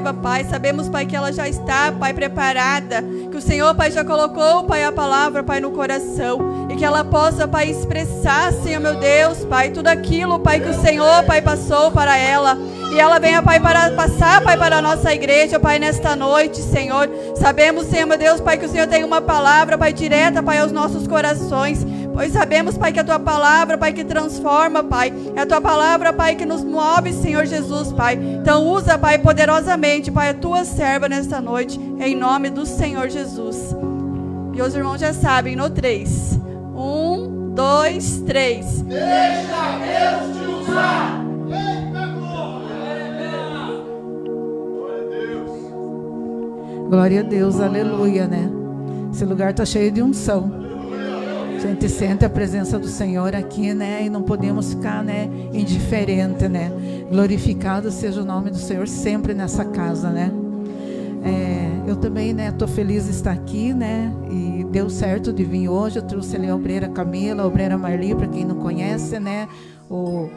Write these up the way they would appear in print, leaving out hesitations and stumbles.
receba, Pai. Sabemos, Pai, que ela já está, Pai, preparada. Que o Senhor, Pai, já colocou, Pai, a palavra, Pai, no coração. E que ela possa, Pai, expressar, Senhor, meu Deus, Pai, tudo aquilo, Pai, que o Senhor, Pai, passou para ela. E ela venha, Pai, para passar, Pai, para a nossa igreja, Pai, nesta noite, Senhor. Sabemos, Senhor, meu Deus, Pai, que o Senhor tem uma palavra, Pai, direta, Pai, aos nossos corações. Pois sabemos, Pai, que a Tua palavra, Pai, que transforma, Pai. É a Tua palavra, Pai, que nos move, Senhor Jesus, Pai. Então usa, Pai, poderosamente, Pai, a Tua serva nesta noite, em nome do Senhor Jesus. E os irmãos já sabem, no 3. 1, 2, 3. Deixa Deus te usar. Glória a Deus, aleluia, né? Esse lugar está cheio de unção. A gente sente a presença do Senhor aqui, né? E não podemos ficar, né, indiferente, né? Glorificado seja o nome do Senhor sempre nessa casa, né? Eu também, né, estou feliz de estar aqui, né? E deu certo de vir hoje. Eu trouxe ali a obreira Camila, a obreira Marli, para quem não conhece, né? O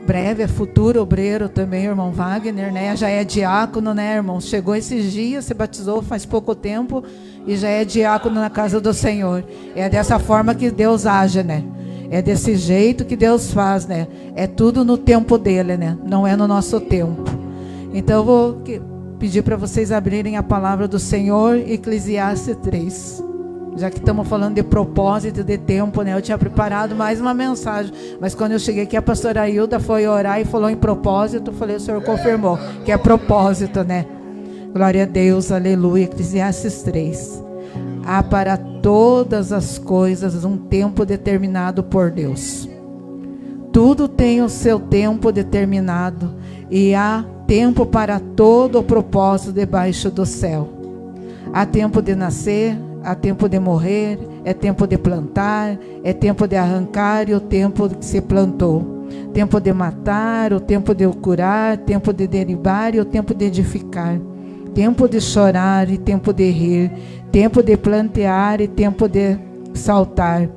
breve, é futuro obreiro também, o irmão Wagner, né? Já é diácono, né, irmão? Chegou esses dias, se batizou faz pouco tempo e já é diácono na casa do Senhor. É dessa forma que Deus age, né? É desse jeito que Deus faz, né? É tudo no tempo dele, né? Não é no nosso tempo. Então eu vou pedir para vocês abrirem a palavra do Senhor, Eclesiastes 3. Já que estamos falando de propósito, de tempo, né? Eu tinha preparado mais uma mensagem, mas quando eu cheguei aqui, a pastora Hilda foi orar e falou em propósito. Eu falei, o Senhor confirmou que é propósito, né? Glória a Deus, aleluia. Eclesiastes 3. Há para todas as coisas um tempo determinado por Deus. Tudo tem o seu tempo determinado e há tempo para todo o propósito debaixo do céu. Há tempo de nascer, há tempo de morrer, é tempo de plantar, é tempo de arrancar e o tempo que se plantou. Tempo de matar, o tempo de curar, tempo de derribar e o tempo de edificar. Tempo de chorar e tempo de rir, tempo de plantear e tempo de saltar.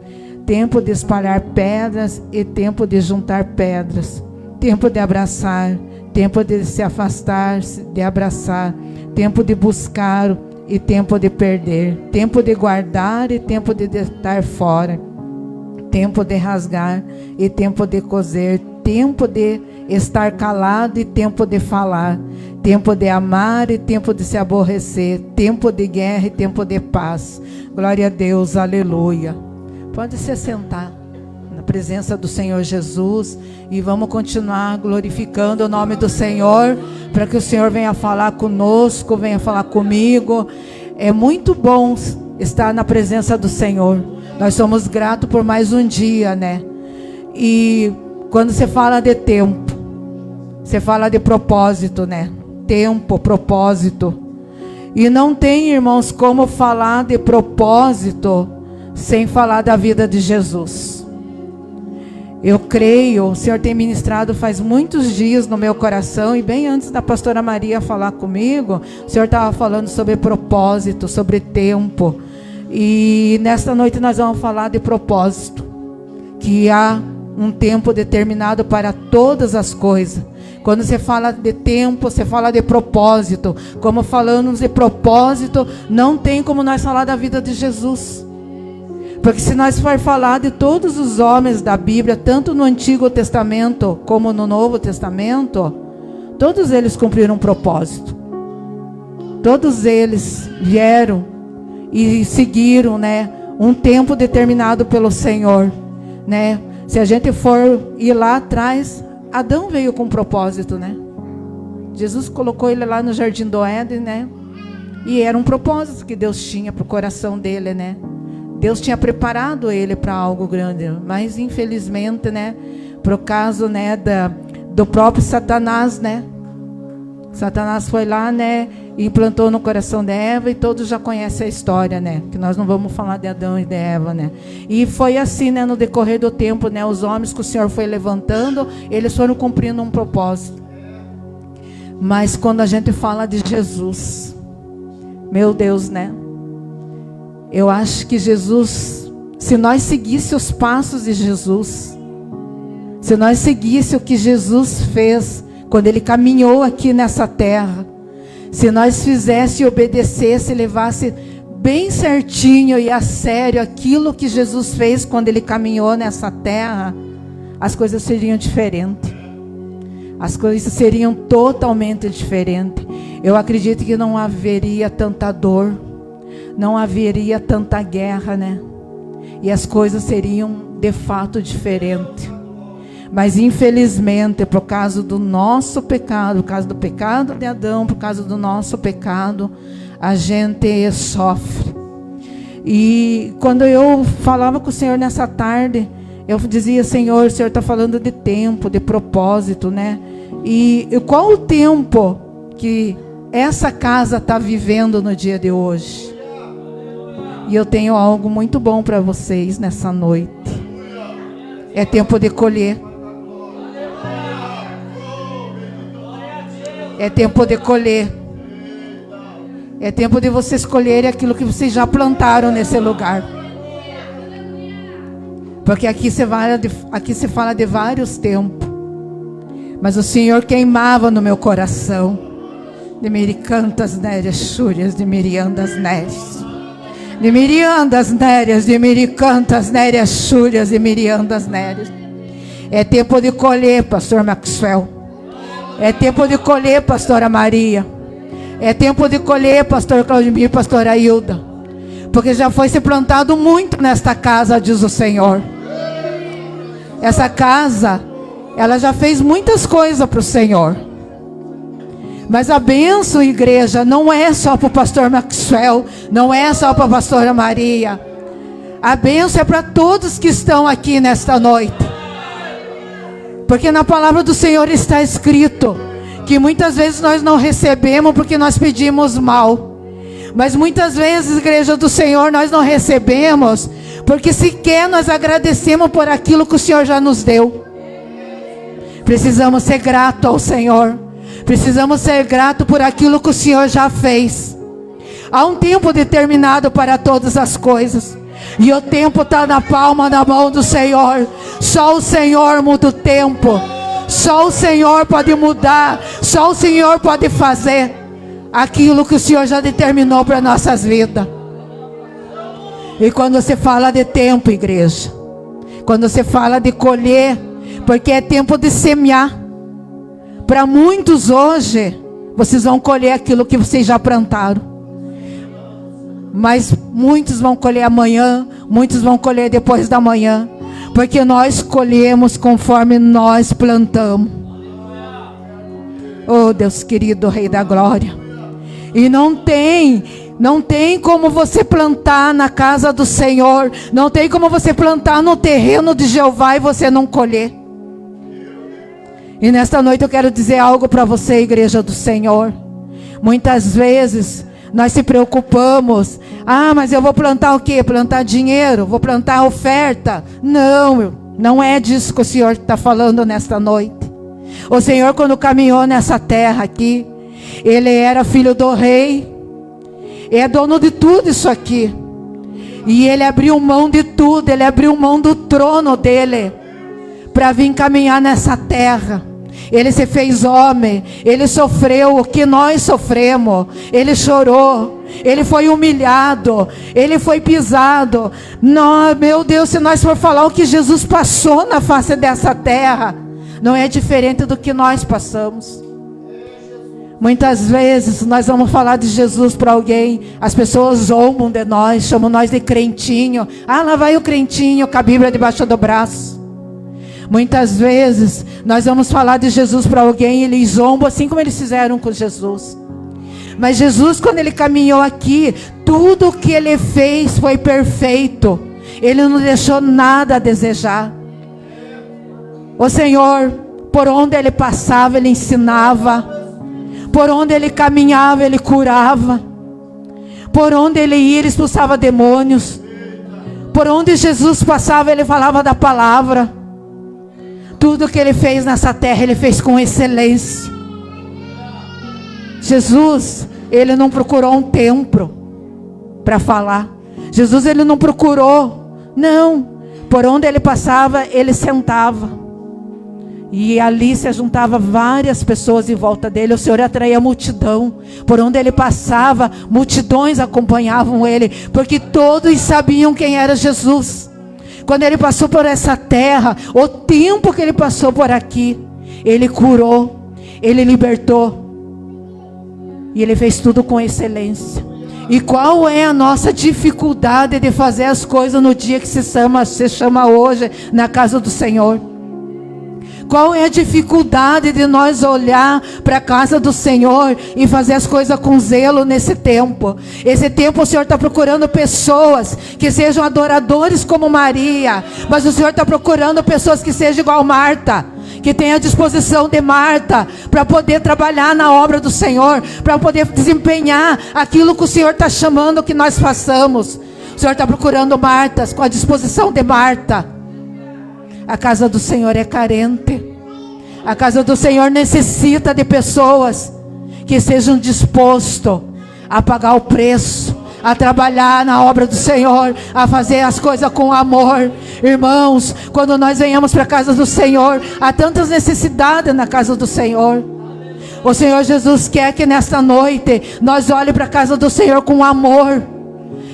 Tempo de espalhar pedras e tempo de juntar pedras. Tempo de abraçar, tempo de se afastar, de abraçar. Tempo de buscar e tempo de perder, tempo de guardar e tempo de deitar fora, tempo de rasgar e tempo de coser, tempo de estar calado e tempo de falar, tempo de amar e tempo de se aborrecer, tempo de guerra e tempo de paz. Glória a Deus, aleluia. Pode se sentar na presença do Senhor Jesus e vamos continuar glorificando o nome do Senhor, para que o Senhor venha falar conosco, venha falar comigo. É muito bom estar na presença do Senhor. Nós somos gratos por mais um dia, né? E quando você fala de tempo, você fala de propósito, né? Tempo, propósito. E não tem, irmãos, como falar de propósito sem falar da vida de Jesus. Eu creio, o Senhor tem ministrado faz muitos dias no meu coração, e bem antes da pastora Maria falar comigo, o Senhor estava falando sobre propósito, sobre tempo. E nesta noite nós vamos falar de propósito, que há um tempo determinado para todas as coisas. Quando você fala de tempo, você fala de propósito. Como falamos de propósito, não tem como nós falar da vida de Jesus. Porque se nós for falar de todos os homens da Bíblia, tanto no Antigo Testamento como no Novo Testamento, todos eles cumpriram um propósito. Todos eles vieram e seguiram, né, um tempo determinado pelo Senhor, né? Se a gente for ir lá atrás, Adão veio com um propósito, né? Jesus colocou ele lá no Jardim do Éden, né? E era um propósito que Deus tinha para o coração dele, né? Deus tinha preparado ele para algo grande, mas infelizmente, né, por causa, né, do próprio Satanás, né? Satanás foi lá, né, e implantou no coração de Eva, e todos já conhecem a história, né? Que nós não vamos falar de Adão e de Eva, né? E foi assim, né, no decorrer do tempo, né, os homens que o Senhor foi levantando, eles foram cumprindo um propósito. Mas quando a gente fala de Jesus, meu Deus, né? Eu acho que Jesus, se nós seguíssemos os passos de Jesus, se nós seguíssemos o que Jesus fez, quando Ele caminhou aqui nessa terra, se nós fizesse, obedecesse, levasse bem certinho e a sério aquilo que Jesus fez quando Ele caminhou nessa terra, as coisas seriam diferentes. As coisas seriam totalmente diferentes. Eu acredito que não haveria tanta dor, não haveria tanta guerra, né? E as coisas seriam de fato diferentes. Mas infelizmente, por causa do nosso pecado, por causa do pecado de Adão, por causa do nosso pecado, a gente sofre. E quando eu falava com o Senhor nessa tarde, eu dizia: Senhor, o Senhor está falando de tempo, de propósito, né? E qual o tempo que essa casa está vivendo no dia de hoje? E eu tenho algo muito bom para vocês nessa noite. É tempo de colher. É tempo de colher. É tempo de vocês colherem aquilo que vocês já plantaram nesse lugar. Porque aqui se fala de vários tempos. Mas o Senhor queimava no meu coração. De Miricantas Nérias Chúrias, de Miriandas Nérias. De Miriandas Nérias, de Miricantas Nérias Chúrias, de Miriandas Nérias. É tempo de colher, pastor Maxwell. É tempo de colher, pastora Maria. É tempo de colher, pastor Claudimir, pastora Hilda. Porque já foi se plantado muito nesta casa, diz o Senhor. Essa casa, ela já fez muitas coisas para o Senhor. Mas a bênção, igreja, não é só para o pastor Maxwell, não é só para a pastora Maria. A bênção é para todos que estão aqui nesta noite. Porque na palavra do Senhor está escrito que muitas vezes nós não recebemos porque nós pedimos mal. Mas muitas vezes, igreja do Senhor, nós não recebemos porque sequer nós agradecemos por aquilo que o Senhor já nos deu. Precisamos ser gratos ao Senhor. Precisamos ser gratos por aquilo que o Senhor já fez. Há um tempo determinado para todas as coisas. E o tempo está na palma da mão do Senhor. Só o Senhor muda o tempo. Só o Senhor pode mudar. Só o Senhor pode fazer aquilo que o Senhor já determinou para nossas vidas. E quando você fala de tempo, igreja, quando você fala de colher, porque é tempo de semear. Para muitos hoje, vocês vão colher aquilo que vocês já plantaram. Mas muitos vão colher amanhã, muitos vão colher depois da manhã. Porque nós colhemos conforme nós plantamos. Oh Deus querido, Rei da Glória. E não tem como você plantar na casa do Senhor. Não tem como você plantar no terreno de Jeová e você não colher. E nesta noite eu quero dizer algo para você, igreja do Senhor. Muitas vezes nós se preocupamos. Ah, mas eu vou plantar o quê? Plantar dinheiro? Vou plantar oferta? Não é disso que o Senhor está falando nesta noite. O Senhor, quando caminhou nessa terra aqui, Ele era filho do rei. É dono de tudo isso aqui. E Ele abriu mão de tudo. Ele abriu mão do trono dEle para vir caminhar nessa terra. Ele se fez homem. Ele sofreu o que nós sofremos. Ele chorou. Ele foi humilhado. Ele foi pisado. Não, meu Deus, se nós for falar o que Jesus passou na face dessa terra, não é diferente do que nós passamos. Muitas vezes nós vamos falar de Jesus para alguém, as pessoas zombam de nós, chamam nós de crentinho. Ah, lá vai o crentinho com a Bíblia debaixo do braço. Muitas vezes nós vamos falar de Jesus para alguém e eles zombam assim como eles fizeram com Jesus. Mas Jesus, quando Ele caminhou aqui, tudo o que Ele fez foi perfeito. Ele não deixou nada a desejar. O Senhor, por onde Ele passava, Ele ensinava. Por onde Ele caminhava, Ele curava. Por onde Ele ia, Ele expulsava demônios. Por onde Jesus passava, Ele falava da palavra. Tudo que Ele fez nessa terra, Ele fez com excelência. Jesus, Ele não procurou um templo para falar. Jesus, Ele não procurou. Não. Por onde Ele passava, Ele sentava. E ali se juntava várias pessoas em volta dele. O Senhor atraía a multidão. Por onde ele passava, multidões acompanhavam ele, porque todos sabiam quem era Jesus. Quando ele passou por essa terra, o tempo que ele passou por aqui, ele curou, ele libertou. E ele fez tudo com excelência. E qual é a nossa dificuldade de fazer as coisas no dia que se chama hoje na casa do Senhor? Qual é a dificuldade de nós olhar para a casa do Senhor e fazer as coisas com zelo nesse tempo? Esse tempo o Senhor está procurando pessoas que sejam adoradores como Maria. Mas o Senhor está procurando pessoas que sejam igual Marta, que tenha a disposição de Marta para poder trabalhar na obra do Senhor, para poder desempenhar aquilo que o Senhor está chamando que nós façamos. O Senhor está procurando Martas com a disposição de Marta. A casa do Senhor é carente. A casa do Senhor necessita de pessoas que sejam dispostos a pagar o preço, a trabalhar na obra do Senhor, a fazer as coisas com amor. Irmãos, quando nós venhamos para a casa do Senhor, há tantas necessidades na casa do Senhor. O Senhor Jesus quer que nesta noite nós olhemos para a casa do Senhor com amor.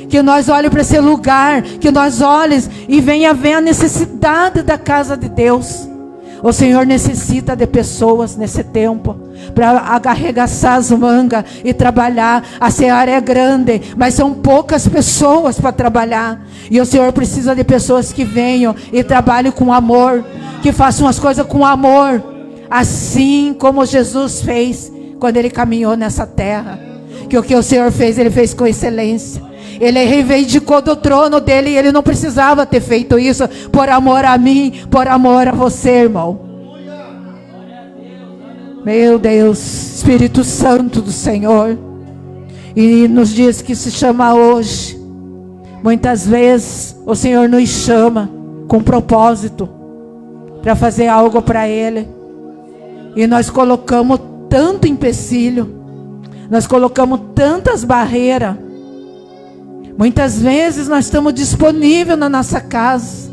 Que nós olhemos para esse lugar, que nós olhemos e venha ver a necessidade da casa de Deus. O Senhor necessita de pessoas nesse tempo para arregaçar as mangas e trabalhar. A seara é grande, mas são poucas pessoas para trabalhar. E o Senhor precisa de pessoas que venham e trabalhem com amor, que façam as coisas com amor, assim como Jesus fez quando Ele caminhou nessa terra. Que o que o Senhor fez, Ele fez com excelência. Ele reivindicou do trono dele e ele não precisava ter feito isso por amor a mim, por amor a você, irmão. Meu Deus, Espírito Santo do Senhor. E nos dias que se chama hoje, muitas vezes o Senhor nos chama com propósito para fazer algo para Ele. E nós colocamos tanto empecilho, nós colocamos tantas barreiras. Muitas vezes nós estamos disponíveis na nossa casa.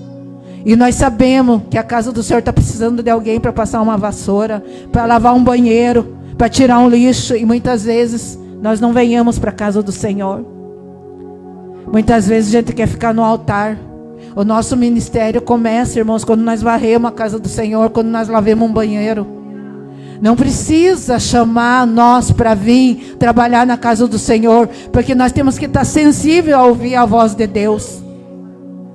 E nós sabemos que a casa do Senhor está precisando de alguém para passar uma vassoura, para lavar um banheiro, para tirar um lixo. E muitas vezes nós não venhamos para a casa do Senhor. Muitas vezes a gente quer ficar no altar. O nosso ministério começa, irmãos, quando nós varremos a casa do Senhor, quando nós lavemos um banheiro. Não precisa chamar nós para vir trabalhar na casa do Senhor, porque nós temos que estar sensíveis a ouvir a voz de Deus.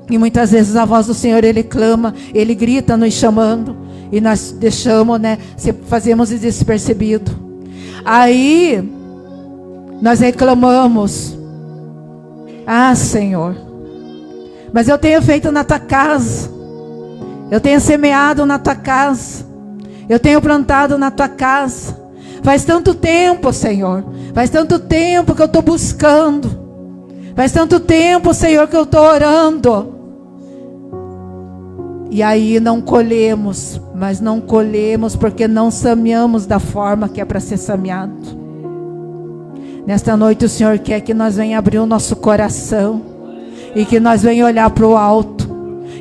E muitas vezes a voz do Senhor, Ele clama, Ele grita nos chamando, e nós deixamos, fazemos despercebido. Aí nós reclamamos: ah, Senhor, mas eu tenho feito na tua casa, eu tenho semeado na tua casa, eu tenho plantado na tua casa. Faz tanto tempo, Senhor. Faz tanto tempo que eu estou buscando. Faz tanto tempo, Senhor, que eu estou orando. E aí não colhemos. Mas não colhemos porque não semeamos da forma que é para ser semeado. Nesta noite o Senhor quer que nós venhamos abrir o nosso coração. E que nós venhamos olhar para o alto.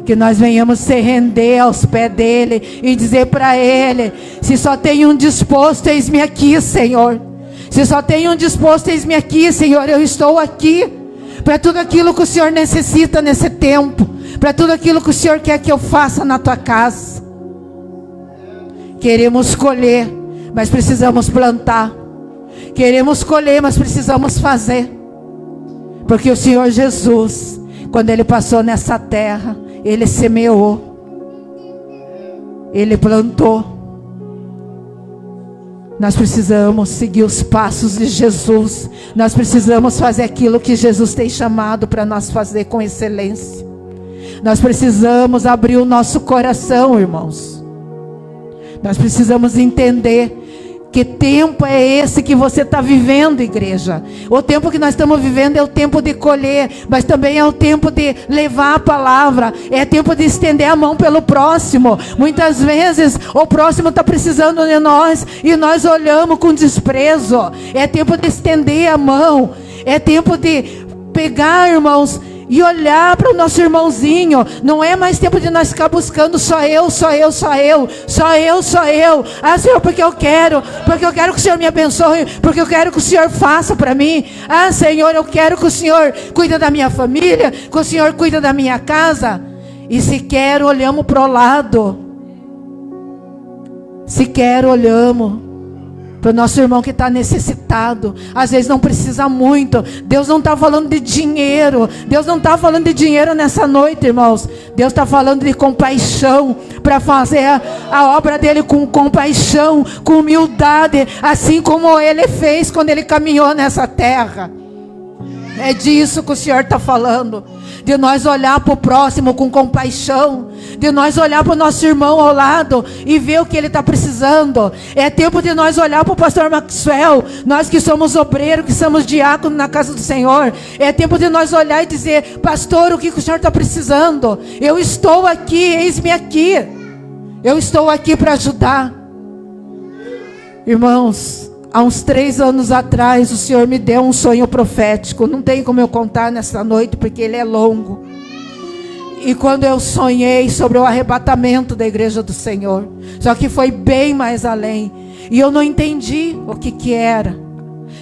Que nós venhamos se render aos pés dele e dizer para ele: se só tem um disposto, eis-me aqui, Senhor. Se só tem um disposto, eis-me aqui, Senhor. Eu estou aqui para tudo aquilo que o Senhor necessita nesse tempo, para tudo aquilo que o Senhor quer que eu faça na tua casa. Queremos colher, mas precisamos plantar. Queremos colher, mas precisamos fazer. Porque o Senhor Jesus, quando Ele passou nessa terra, Ele semeou, Ele plantou. Nós precisamos seguir os passos de Jesus. Nós precisamos fazer aquilo que Jesus tem chamado para nós fazer com excelência. Nós precisamos abrir o nosso coração, irmãos. Nós precisamos entender que tempo é esse que você está vivendo, igreja? O tempo que nós estamos vivendo é o tempo de colher, mas também é o tempo de levar a palavra, é tempo de estender a mão pelo próximo. Muitas vezes o próximo está precisando de nós e nós olhamos com desprezo. É tempo de estender a mão, é tempo de pegar, irmãos, e olhar para o nosso irmãozinho. Não é mais tempo de nós ficar buscando só eu. Ah, Senhor, porque eu quero que o Senhor me abençoe, porque eu quero que o Senhor faça para mim. Ah, Senhor, eu quero que o Senhor cuide da minha família, que o Senhor cuide da minha casa. E sequer olhamos para o lado, sequer olhamos para o nosso irmão que está necessitado. Às vezes não precisa muito. Deus não está falando de dinheiro. Deus não está falando de dinheiro nessa noite, irmãos. Deus está falando de compaixão, para fazer a obra dele com compaixão, com humildade, assim como ele fez quando ele caminhou nessa terra. É disso que o Senhor está falando. De nós olhar para o próximo com compaixão. De nós olhar para o nosso irmão ao lado e ver o que ele está precisando. É tempo de nós olhar para o pastor Maxwell. Nós que somos obreiros, que somos diáconos na casa do Senhor. É tempo de nós olhar e dizer: pastor, o que o Senhor está precisando? Eu estou aqui, eis-me aqui. Eu estou aqui para ajudar. Irmãos, há uns 3 anos atrás, o Senhor me deu um sonho profético. Não tem como eu contar nessa noite, porque ele é longo. E quando eu sonhei sobre o arrebatamento da igreja do Senhor, só que foi bem mais além, e eu não entendi o que era.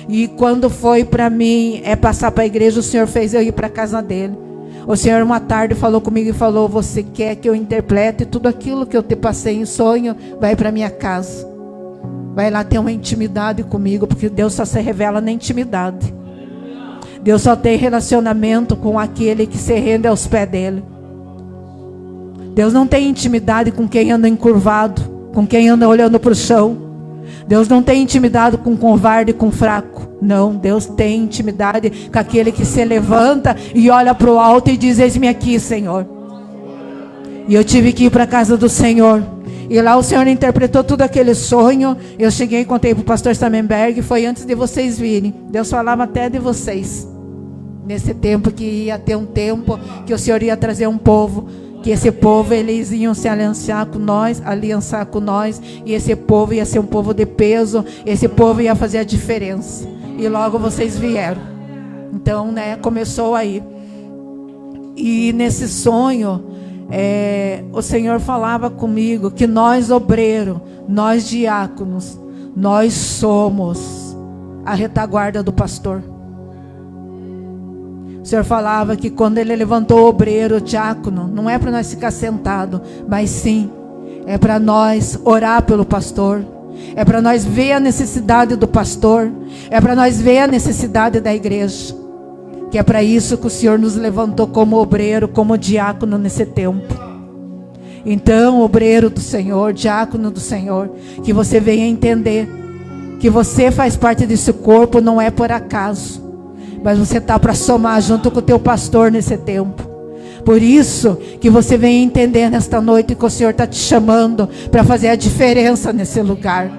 E quando foi para mim passar para a igreja, o Senhor fez eu ir para a casa dele. O Senhor uma tarde falou comigo e falou: você quer que eu interprete tudo aquilo que eu te passei em sonho? Vai para minha casa. Vai lá ter uma intimidade comigo, porque Deus só se revela na intimidade. Deus só tem relacionamento com aquele que se rende aos pés dele. Deus não tem intimidade com quem anda encurvado, com quem anda olhando para o chão. Deus não tem intimidade com covarde e com fraco. Não, Deus tem intimidade com aquele que se levanta e olha para o alto e diz: eis-me aqui, Senhor. E eu tive que ir para a casa do Senhor. E lá o Senhor interpretou tudo aquele sonho. Eu cheguei e contei para o pastor Stamenberg. Foi antes de vocês virem. Deus falava até de vocês. Nesse tempo que ia ter um tempo que o Senhor ia trazer um povo. Que esse povo, eles iam se aliançar com nós. E esse povo ia ser um povo de peso. Esse povo ia fazer a diferença. E logo vocês vieram. Então, começou aí. E nesse sonho, o Senhor falava comigo que nós obreiros, nós diáconos, nós somos a retaguarda do pastor. O Senhor falava que quando ele levantou o obreiro, o diácono, não é para nós ficar sentado, mas sim, é para nós orar pelo pastor. É para nós ver a necessidade do pastor. É para nós ver a necessidade da igreja. Que é para isso que o Senhor nos levantou como obreiro, como diácono nesse tempo. Então, obreiro do Senhor, diácono do Senhor, que você venha entender que você faz parte desse corpo, não é por acaso, mas você está para somar junto com o teu pastor nesse tempo. Por isso que você venha entender nesta noite que o Senhor está te chamando para fazer a diferença nesse lugar.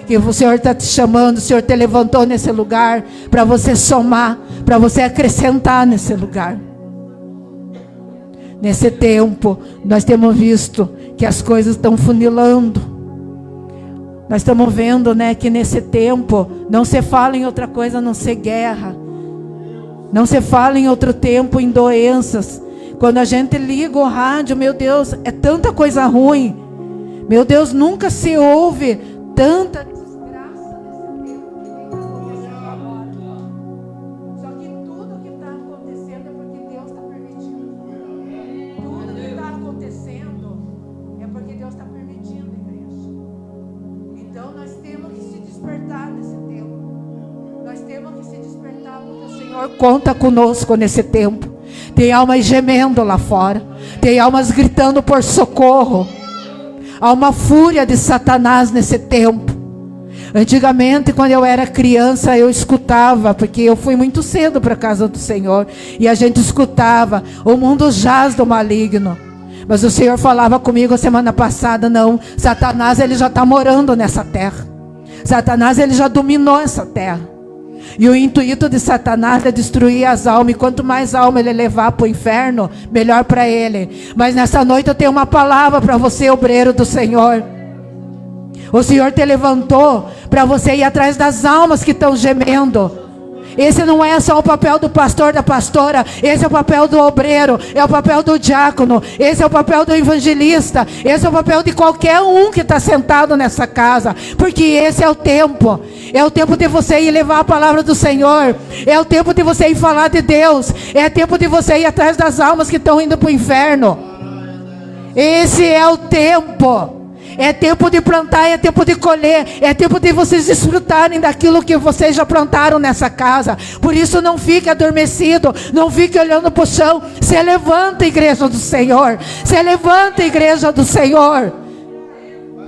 Que o Senhor está te chamando, o Senhor te levantou nesse lugar para você somar, para você acrescentar nesse lugar. Nesse tempo, nós temos visto que as coisas estão funilando. Nós estamos vendo, que nesse tempo não se fala em outra coisa a não ser guerra. Não se fala em outro tempo em doenças. Quando a gente liga o rádio, meu Deus, é tanta coisa ruim. Meu Deus, nunca se ouve tanta desgraça nesse tempo que está acontecendo agora. Só que tudo que está acontecendo é porque Deus está permitindo. Tudo que está acontecendo é porque Deus está permitindo, igreja. Então nós temos que se despertar nesse tempo. Nós temos que se despertar porque o Senhor conta conosco nesse tempo. Tem almas gemendo lá fora. Tem almas gritando por socorro. Há uma fúria de Satanás nesse tempo. Antigamente, quando eu era criança, eu escutava, porque eu fui muito cedo para a casa do Senhor, e a gente escutava: o mundo jaz do maligno. Mas o Senhor falava comigo a semana passada: não, Satanás ele já está morando nessa terra. Satanás ele já dominou essa terra. E o intuito de Satanás é destruir as almas. E quanto mais alma ele levar para o inferno, melhor para ele. Mas nessa noite eu tenho uma palavra para você, obreiro do Senhor. O Senhor te levantou para você ir atrás das almas que estão gemendo. Esse não é só o papel do pastor, da pastora. Esse é o papel do obreiro, é o papel do diácono, esse é o papel do evangelista, esse é o papel de qualquer um que está sentado nessa casa. Porque esse é o tempo. É o tempo de você ir levar a palavra do Senhor. É o tempo de você ir falar de Deus. É o tempo de você ir atrás das almas que estão indo para o inferno. Esse é o tempo. É tempo de plantar, é tempo de colher, é tempo de vocês desfrutarem daquilo que vocês já plantaram nessa casa. Por isso não fique adormecido, não fique olhando para o chão. Se levanta, igreja do Senhor. Se levanta, igreja do Senhor.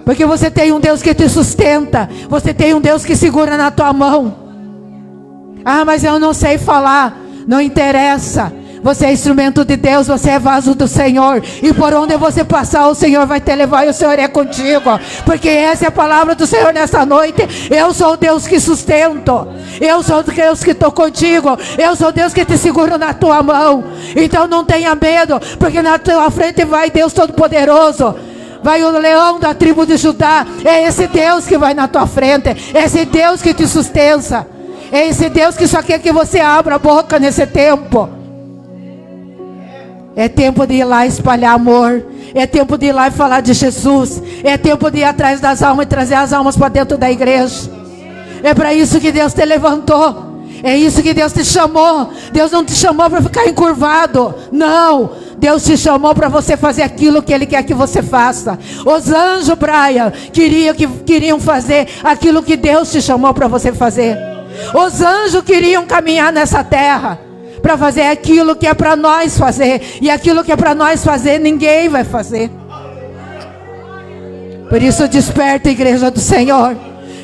Porque você tem um Deus que te sustenta. Você tem um Deus que segura na tua mão. Ah, mas eu não sei falar. Não interessa. Você é instrumento de Deus, você é vaso do Senhor. E por onde você passar, o Senhor vai te levar e o Senhor é contigo. Porque essa é a palavra do Senhor nessa noite. Eu sou o Deus que sustento. Eu sou o Deus que estou contigo. Eu sou o Deus que te seguro na tua mão. Então não tenha medo, porque na tua frente vai Deus Todo-Poderoso. Vai o leão da tribo de Judá. É esse Deus que vai na tua frente. É esse Deus que te sustenta. É esse Deus que só quer que você abra a boca nesse tempo. É tempo de ir lá espalhar amor. É tempo de ir lá e falar de Jesus. É tempo de ir atrás das almas e trazer as almas para dentro da igreja. É para isso que Deus te levantou. É isso que Deus te chamou. Deus não te chamou para ficar encurvado. Não. Deus te chamou para você fazer aquilo que Ele quer que você faça. Os anjos, Brian, queriam fazer aquilo que Deus te chamou para você fazer. Os anjos queriam caminhar nessa terra para fazer aquilo que é para nós fazer. E aquilo que é para nós fazer, ninguém vai fazer. Por isso desperta, igreja do Senhor.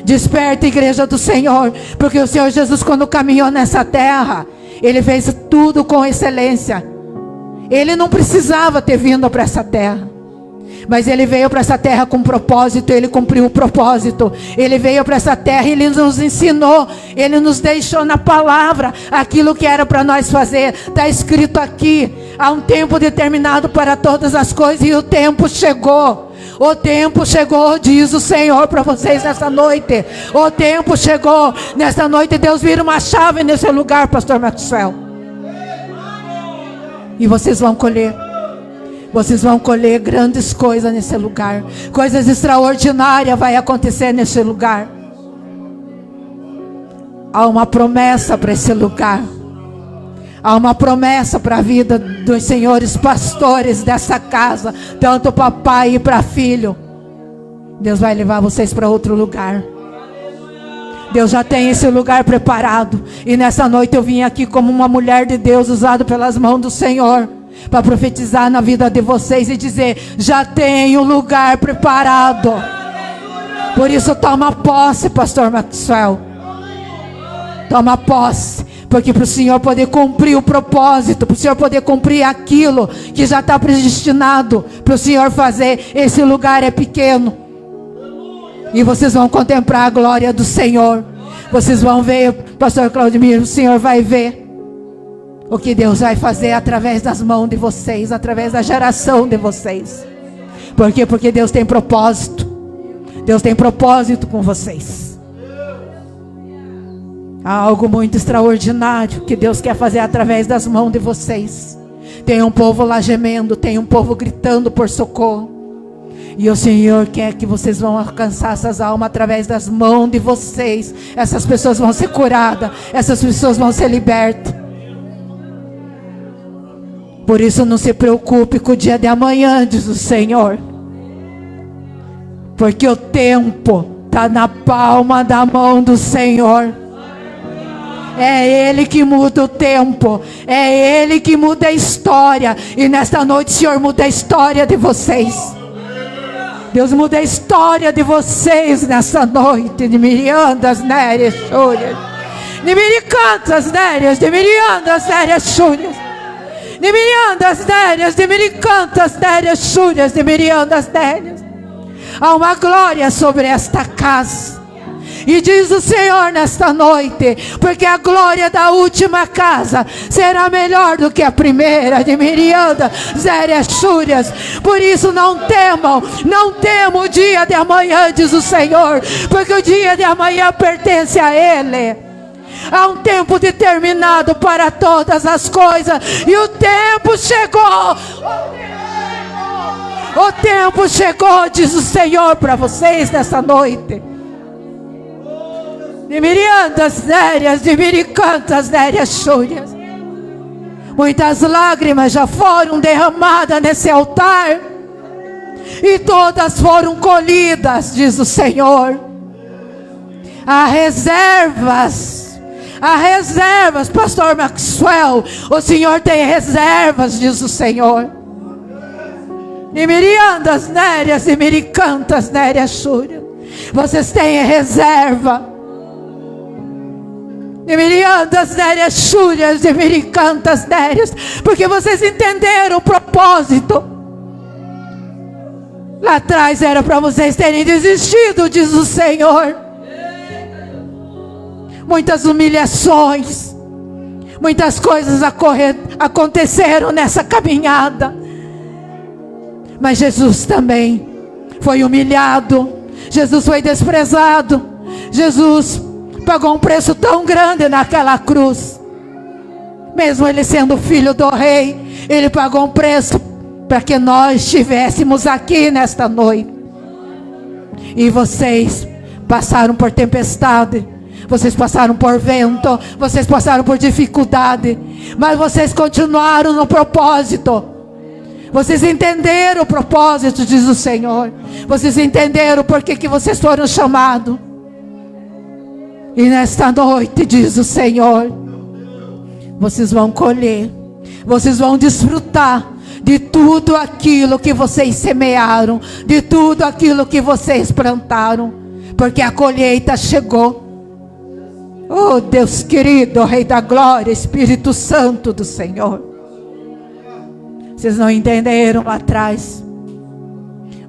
Desperta, igreja do Senhor. Porque o Senhor Jesus, quando caminhou nessa terra, Ele fez tudo com excelência. Ele não precisava ter vindo para essa terra, mas Ele veio para essa terra com propósito. Ele cumpriu o propósito. Ele veio para essa terra e Ele nos ensinou. Ele nos deixou na palavra aquilo que era para nós fazer. Está escrito aqui: há um tempo determinado para todas as coisas, e o tempo chegou. O tempo chegou, diz o Senhor para vocês nessa noite. O tempo chegou. Nessa noite Deus vira uma chave nesse lugar, pastor Maxwell. E vocês vão colher. Vocês vão colher grandes coisas nesse lugar. Coisas extraordinárias vai acontecer nesse lugar. Há uma promessa para esse lugar. Há uma promessa para a vida dos senhores pastores dessa casa. Tanto para pai e para filho. Deus vai levar vocês para outro lugar. Deus já tem esse lugar preparado. E nessa noite eu vim aqui como uma mulher de Deus, usada pelas mãos do Senhor, para profetizar na vida de vocês e dizer: já tem um lugar preparado. Por isso toma posse, pastor Maxwell. Toma posse. Porque para o Senhor poder cumprir o propósito, para o Senhor poder cumprir aquilo que já está predestinado para o Senhor fazer, esse lugar é pequeno. E vocês vão contemplar a glória do Senhor. Vocês vão ver, pastor Claudemir, o Senhor vai ver o que Deus vai fazer através das mãos de vocês, através da geração de vocês. Por quê? Porque Deus tem propósito. Deus tem propósito com vocês. Há algo muito extraordinário que Deus quer fazer através das mãos de vocês. Tem um povo lá gemendo, tem um povo gritando por socorro. E o Senhor quer que vocês vão alcançar essas almas através das mãos de vocês. Essas pessoas vão ser curadas, essas pessoas vão ser libertas. Por isso não se preocupe com o dia de amanhã, diz o Senhor. Porque o tempo está na palma da mão do Senhor. É Ele que muda o tempo. É Ele que muda a história. E nesta noite o Senhor muda a história de vocês. Deus muda a história de vocês nessa noite. De Miriandas, Nérias, Chúrias. De Miricantas, Nérias, de Miriandas, Nérias, Chúrias. De Miriandas, Nérias, de Miricantas, Nérias, Chúrias, de Miriandas, Nérias. Há uma glória sobre esta casa. E diz o Senhor nesta noite: porque a glória da última casa será melhor do que a primeira. De Mirianda, Zéria, Chúrias. Por isso não temam, não temam o dia de amanhã, diz o Senhor. Porque o dia de amanhã pertence a Ele. Há um tempo determinado para todas as coisas. E o tempo chegou. O tempo chegou, diz o Senhor para vocês nessa noite. De miriandas nérias, de miricantas nérias chúrias. Muitas lágrimas já foram derramadas nesse altar. E todas foram colhidas, diz o Senhor. Há reservas, pastor Maxwell. O Senhor tem reservas, diz o Senhor. De miriandas nérias e miricantas nérias chúrias. Vocês têm reserva. De miriandas nérias chúrias, de miricantas nérias. Porque vocês entenderam o propósito. Lá atrás era para vocês terem desistido, diz o Senhor. Muitas humilhações, muitas coisas aconteceram nessa caminhada. Mas Jesus também foi humilhado. Jesus foi desprezado. Jesus pagou um preço tão grande naquela cruz. Mesmo ele sendo filho do rei, ele pagou um preço para que nós estivéssemos aqui nesta noite. E vocês passaram por tempestade, vocês passaram por vento, vocês passaram por dificuldade, mas vocês continuaram no propósito. Vocês entenderam o propósito, diz o Senhor. Vocês entenderam por que vocês foram chamados. E nesta noite, diz o Senhor, vocês vão colher, vocês vão desfrutar de tudo aquilo que vocês semearam, de tudo aquilo que vocês plantaram, porque a colheita chegou. Oh Deus querido, Rei da Glória, Espírito Santo do Senhor. Vocês não entenderam lá atrás.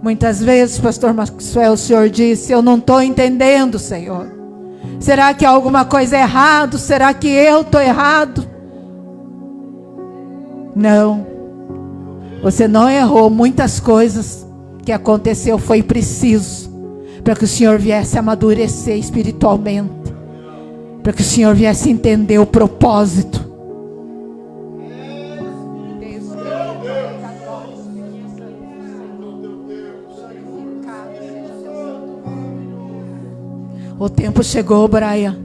Muitas vezes, pastor Maxwell, o Senhor disse: eu não estou entendendo, Senhor. Será que há alguma coisa errada? Será que eu estou errado? Não. Você não errou. Muitas coisas que aconteceu foi preciso para que o Senhor viesse amadurecer espiritualmente, para que o Senhor viesse entender o propósito. O tempo chegou, Brian.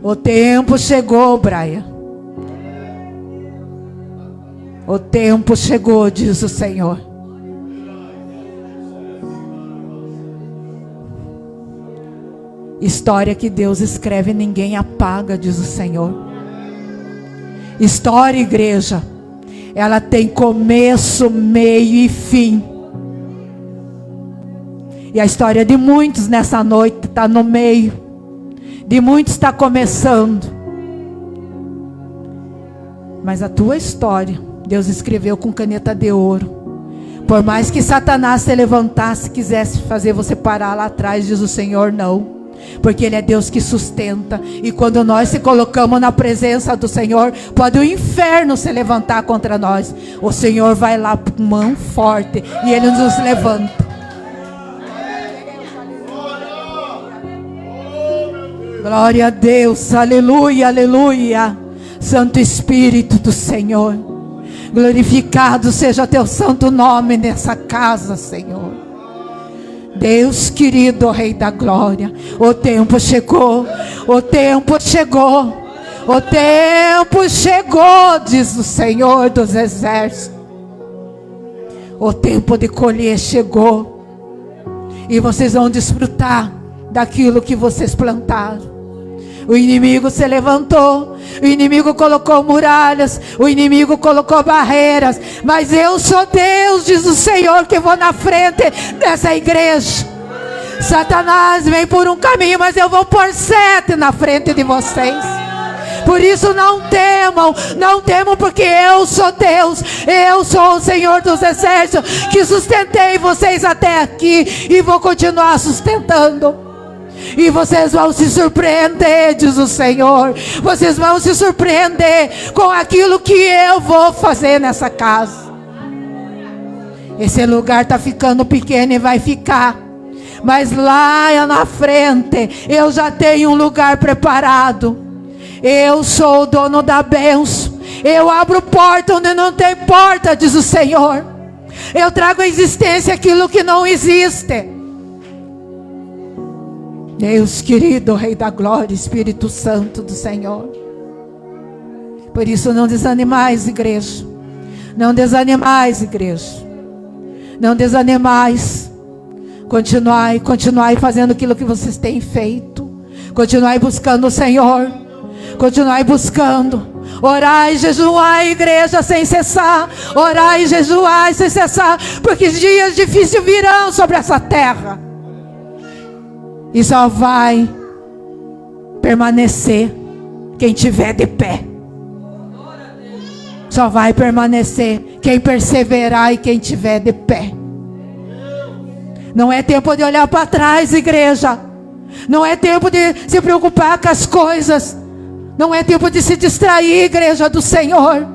O tempo chegou, Brian. O tempo chegou, diz o Senhor. História que Deus escreve, ninguém apaga, diz o Senhor. História, igreja, ela tem começo, meio e fim. E a história de muitos nessa noite está no meio. De muitos está começando. Mas a tua história, Deus escreveu com caneta de ouro. Por mais que Satanás se levantasse, quisesse fazer você parar lá atrás, diz o Senhor, não. Porque Ele é Deus que sustenta. E quando nós se colocamos na presença do Senhor, pode o inferno se levantar contra nós. O Senhor vai lá com mão forte e Ele nos levanta. Glória a Deus, aleluia, aleluia. Santo Espírito do Senhor, glorificado seja teu santo nome nessa casa, Senhor. Deus querido, Rei da Glória, o tempo chegou, o tempo chegou, o tempo chegou, diz o Senhor dos Exércitos. O tempo de colher chegou, e vocês vão desfrutar daquilo que vocês plantaram. O inimigo se levantou, o inimigo colocou muralhas, o inimigo colocou barreiras, mas eu sou Deus, diz o Senhor, que vou na frente dessa igreja. Satanás vem por um caminho, mas eu vou pôr 7 na frente de vocês. Por isso não temam, não temam, porque eu sou Deus, eu sou o Senhor dos Exércitos, que sustentei vocês até aqui e vou continuar sustentando. E vocês vão se surpreender, diz o Senhor. Vocês vão se surpreender com aquilo que eu vou fazer nessa casa. Esse lugar está ficando pequeno e vai ficar. Mas lá na frente eu já tenho um lugar preparado. Eu sou o dono da bênção. Eu abro porta onde não tem porta, diz o Senhor. Eu trago à existência aquilo que não existe. Deus querido, Rei da Glória, Espírito Santo do Senhor. Por isso não desanimais, igreja. Não desanimais, igreja. Não desanimais. Continuai fazendo aquilo que vocês têm feito. Continuai buscando o Senhor. Continuai buscando. Orai e jejuai, igreja, sem cessar. Orai e jejuai sem cessar. Porque dias difíceis virão sobre essa terra. E só vai permanecer quem tiver de pé. Só vai permanecer quem perseverar e quem tiver de pé. Não é tempo de olhar para trás, igreja. Não é tempo de se preocupar com as coisas. Não é tempo de se distrair, igreja do Senhor.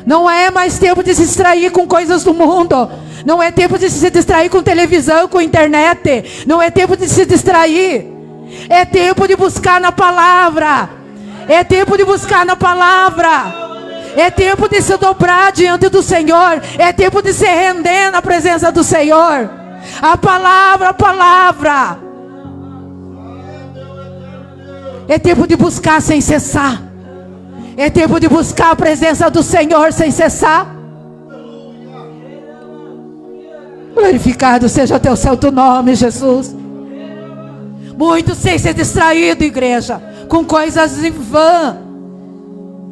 Não é mais tempo de se distrair com coisas do mundo. Não é tempo de se distrair com televisão, com internet. Não é tempo de se distrair. É tempo de buscar na palavra. É tempo de buscar na palavra. É tempo de se dobrar diante do Senhor. É tempo de se render na presença do Senhor. A palavra, a palavra. É tempo de buscar sem cessar. É tempo de buscar a presença do Senhor sem cessar. Glorificado seja o teu santo nome, Jesus. Muitos sem ser distraído, igreja, com coisas em vão.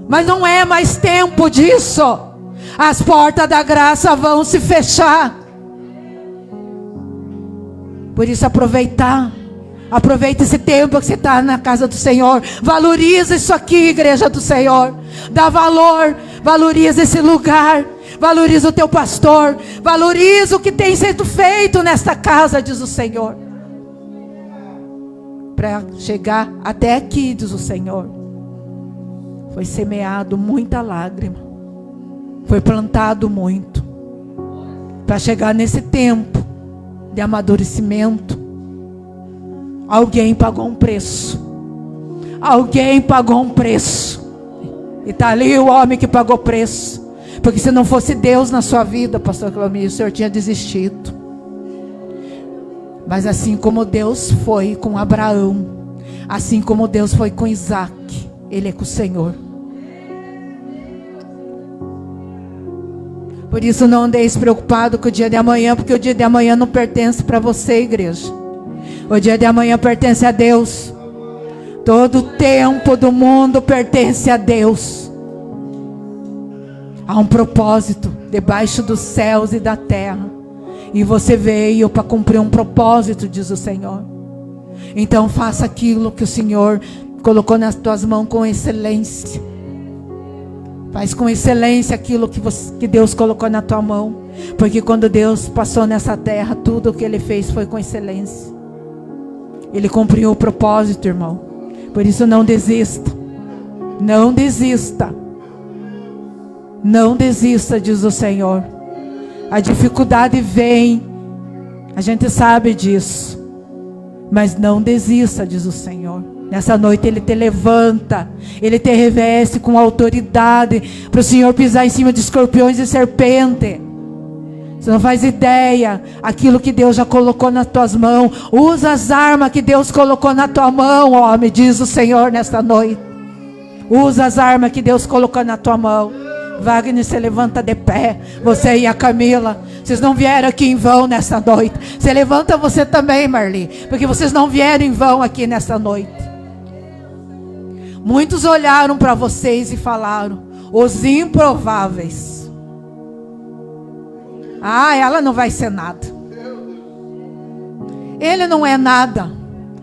Mas não é mais tempo disso. As portas da graça vão se fechar. Por isso aproveita esse tempo que você está na casa do Senhor. Valoriza isso aqui, igreja do Senhor. Dá valor, valoriza esse lugar. Valoriza o teu pastor. Valoriza o que tem sido feito nesta casa, diz o Senhor. Para chegar até aqui, diz o Senhor, foi semeado muita lágrima. Foi plantado muito. Para chegar nesse tempo de amadurecimento, alguém pagou um preço. Alguém pagou um preço. E está ali o homem que pagou preço. Porque se não fosse Deus na sua vida, pastor Clamir, o senhor tinha desistido. Mas assim como Deus foi com Abraão, assim como Deus foi com Isaac, Ele é com o Senhor. Por isso não andeis preocupado com o dia de amanhã, porque o dia de amanhã não pertence para você, igreja. O dia de amanhã pertence a Deus. Todo o tempo do mundo pertence a Deus. Há um propósito debaixo dos céus e da terra. E você veio para cumprir um propósito, diz o Senhor. Então faça aquilo que o Senhor colocou nas tuas mãos com excelência. Faz com excelência aquilo que Deus colocou na tua mão. Porque quando Deus passou nessa terra, tudo o que Ele fez foi com excelência. Ele cumpriu o propósito, irmão. Por isso não desista. Não desista. Não desista, diz o Senhor. A dificuldade vem. A gente sabe disso. Mas não desista, diz o Senhor. Nessa noite Ele te levanta. Ele te reveste com autoridade. Para o Senhor pisar em cima de escorpiões e serpente. Você não faz ideia. Aquilo que Deus já colocou nas tuas mãos. Usa as armas que Deus colocou na tua mão, homem, diz o Senhor nesta noite. Usa as armas que Deus colocou na tua mão. Wagner, se levanta de pé. Você e a Camila. Vocês não vieram aqui em vão nessa noite. Se levanta você também, Marli. Porque vocês não vieram em vão aqui nessa noite. Muitos olharam para vocês e falaram: os improváveis. Ah, ela não vai ser nada. Ele não é nada.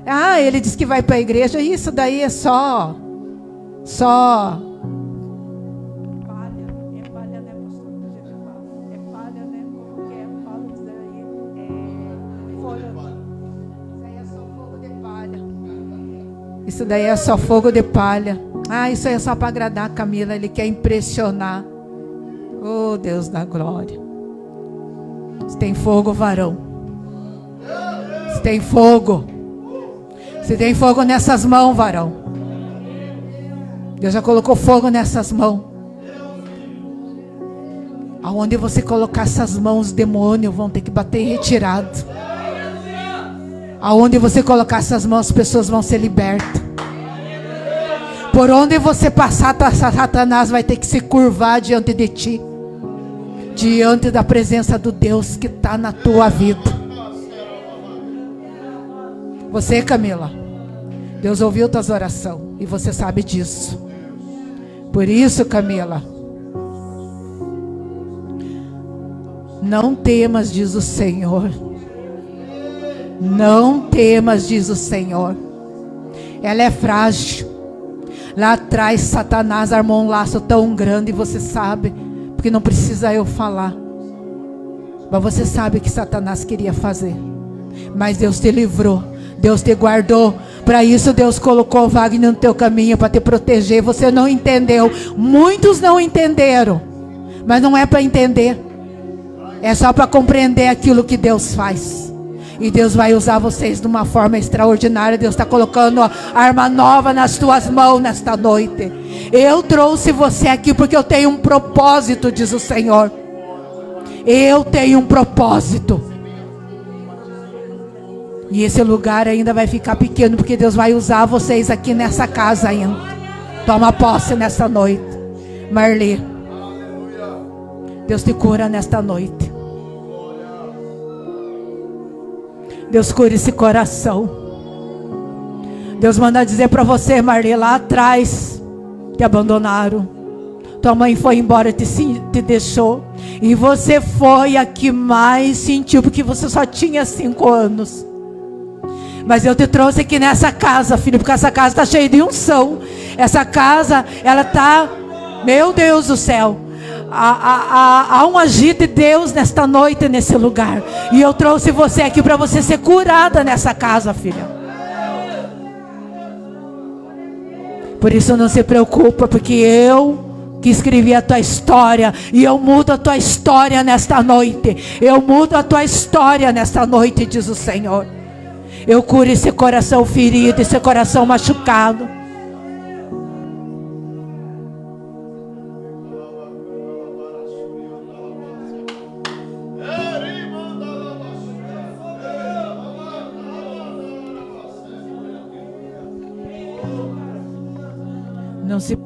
Ah, ele disse que vai para a igreja. Isso daí é só isso daí é só fogo de palha. Ah, isso aí é só para agradar a Camila. Ele quer impressionar. Oh, Deus da glória. Se tem fogo, varão. tem fogo. Se tem fogo nessas mãos, varão. Deus já colocou fogo nessas mãos. Aonde você colocar essas mãos, os demônios vão ter que bater em retirado. Aonde você colocar essas mãos, as pessoas vão ser libertas. Por onde você passar, Satanás vai ter que se curvar diante de ti. Diante da presença do Deus que está na tua vida. Você, Camila, Deus ouviu tuas orações e você sabe disso. Por isso, Camila, não temas, diz o Senhor. Não temas, diz o Senhor. Ela é frágil. Lá atrás, Satanás armou um laço tão grande, e você sabe, porque não precisa eu falar. Mas você sabe o que Satanás queria fazer. Mas Deus te livrou. Deus te guardou. Para isso Deus colocou o Wagner no teu caminho, para te proteger. Você não entendeu. Muitos não entenderam. Mas não é para entender. É só para compreender aquilo que Deus faz. E Deus vai usar vocês de uma forma extraordinária. Deus está colocando a arma nova nas tuas mãos nesta noite. Eu trouxe você aqui porque eu tenho um propósito, diz o Senhor. Eu tenho um propósito. E esse lugar ainda vai ficar pequeno, porque Deus vai usar vocês aqui nessa casa ainda. Toma posse nesta noite. Marli, Deus te cura nesta noite. Deus cura esse coração. Deus manda dizer para você, Marli, lá atrás te abandonaram. Tua mãe foi embora, te deixou. E você foi a que mais sentiu, porque você só tinha 5 anos. Mas eu te trouxe aqui nessa casa, filho, porque essa casa está cheia de unção. Essa casa, ela está, meu Deus do céu, há um agir de Deus nesta noite, nesse lugar. E eu trouxe você aqui para você ser curada nessa casa, filha. Por isso não se preocupa, porque eu que escrevi a tua história, e eu mudo a tua história nesta noite. Eu mudo a tua história nesta noite, diz o Senhor. Eu curo esse coração ferido, esse coração machucado. Não se...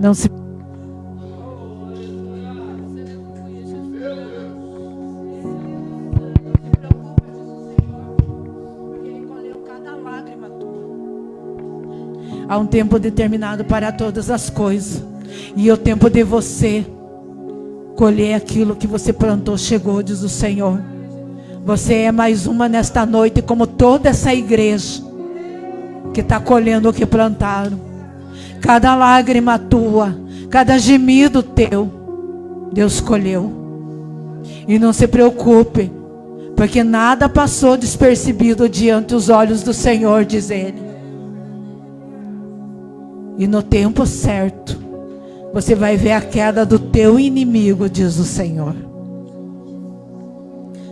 Não se... Há um tempo determinado para todas as coisas. E o tempo de você colher aquilo que você plantou chegou, diz o Senhor. Você é mais uma nesta noite, como toda essa igreja que está colhendo o que plantaram. Cada lágrima tua, cada gemido teu, Deus colheu. E não se preocupe, porque nada passou despercebido diante dos olhos do Senhor, diz Ele. E no tempo certo, você vai ver a queda do teu inimigo, diz o Senhor.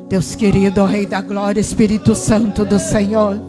Deus querido, ó Rei da Glória, Espírito Santo do Senhor.